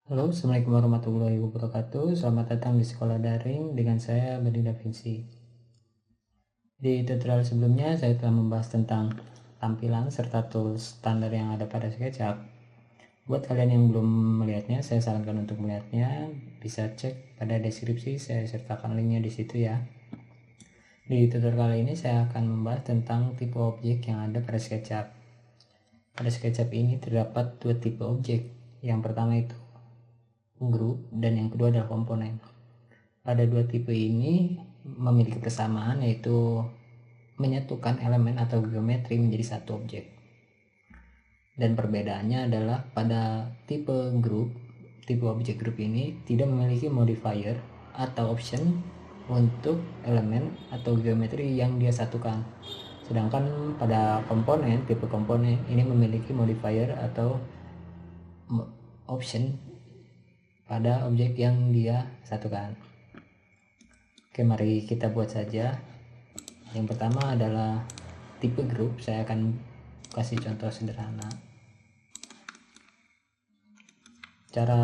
Halo, Assalamualaikum warahmatullahi wabarakatuh. Selamat datang di sekolah daring dengan saya Beni Da Vinci. Di tutorial sebelumnya saya telah membahas tentang tampilan serta tools standar yang ada pada SketchUp. Buat kalian yang belum melihatnya, saya sarankan untuk melihatnya. Bisa cek pada deskripsi, saya sertakan linknya di situ ya. Di tutorial kali ini saya akan membahas tentang tipe objek yang ada pada SketchUp. Pada SketchUp ini terdapat dua tipe objek. Yang pertama itu group dan yang kedua adalah komponen. Pada dua tipe ini memiliki kesamaan, yaitu menyatukan elemen atau geometri menjadi satu objek. Dan perbedaannya adalah pada tipe group, tipe objek group ini tidak memiliki modifier atau option untuk elemen atau geometri yang dia satukan. Sedangkan pada komponen, tipe komponen ini memiliki modifier atau option pada objek yang dia satukan. Oke, mari kita buat saja. Yang pertama adalah tipe grup. Saya akan kasih contoh sederhana. Cara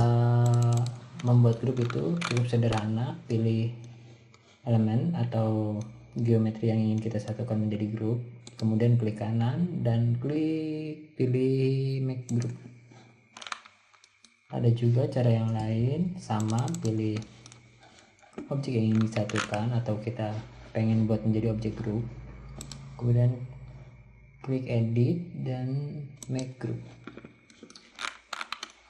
membuat grup itu cukup sederhana. Pilih elemen atau geometri yang ingin kita satukan menjadi grup, kemudian klik kanan dan pilih make group. Ada juga cara yang lain, sama, pilih objek yang ingin disatukan atau kita pengen buat menjadi objek group, kemudian klik edit dan make group.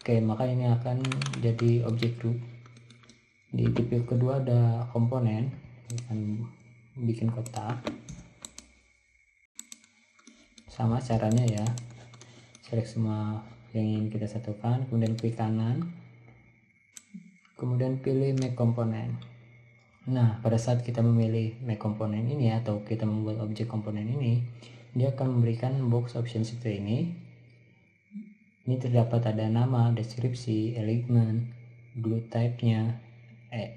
Oke, maka ini akan jadi objek group. Di tipe kedua ada komponen, akan bikin kotak. Sama caranya ya, select semua yang ingin kita satukan, kemudian klik kanan, kemudian pilih make komponen. Nah, pada saat kita memilih make komponen ini atau kita membuat objek komponen ini, dia akan memberikan box option situ ini. Ini terdapat ada nama, deskripsi, element, glue type-nya,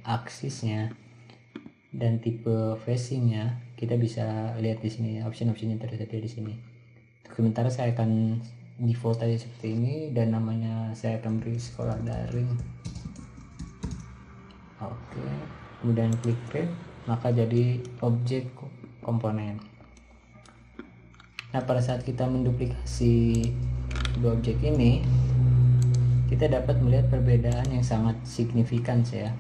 aksisnya, dan tipe facing-nya. Kita bisa lihat di sini option-option yang tersedia di sini. Sementara saya akan default aja seperti ini dan namanya saya akan beri sekolah daring. Oke, kemudian klik create, maka jadi objek komponen. Nah, pada saat kita menduplikasi dua objek ini, kita dapat melihat perbedaan yang sangat signifikan ya.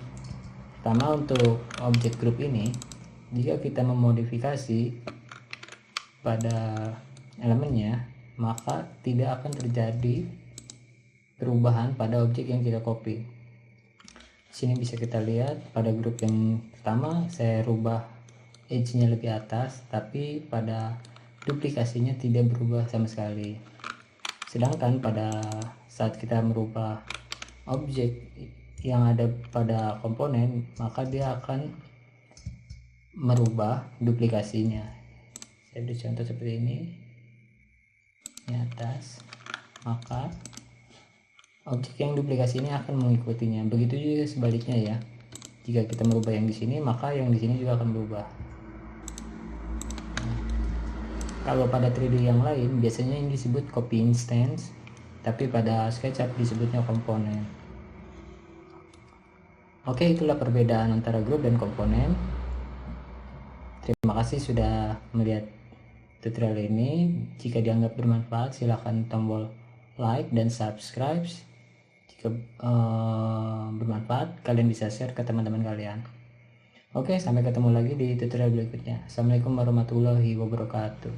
Pertama, untuk objek group ini, jika kita memodifikasi pada elemennya, maka tidak akan terjadi perubahan pada objek yang kita copy. Sini bisa kita lihat pada grup yang pertama saya rubah edge-nya lebih atas, tapi pada duplikasinya tidak berubah sama sekali. Sedangkan pada saat kita merubah objek yang ada pada komponen, maka dia akan merubah duplikasinya. Saya beri contoh seperti ini. Di atas, maka objek yang duplikasi ini akan mengikutinya. Begitu juga sebaliknya ya. Jika kita merubah yang di sini, maka yang di sini juga akan berubah. Kalau pada 3D yang lain, biasanya ini disebut copy instance, tapi pada SketchUp disebutnya komponen. Oke, itulah perbedaan antara grup dan komponen. Terima kasih sudah melihat tutorial ini. Jika dianggap bermanfaat, silakan tombol like dan subscribe. Jika bermanfaat, kalian bisa share ke teman-teman kalian. Oke, sampai ketemu lagi di tutorial berikutnya. Assalamualaikum warahmatullahi wabarakatuh.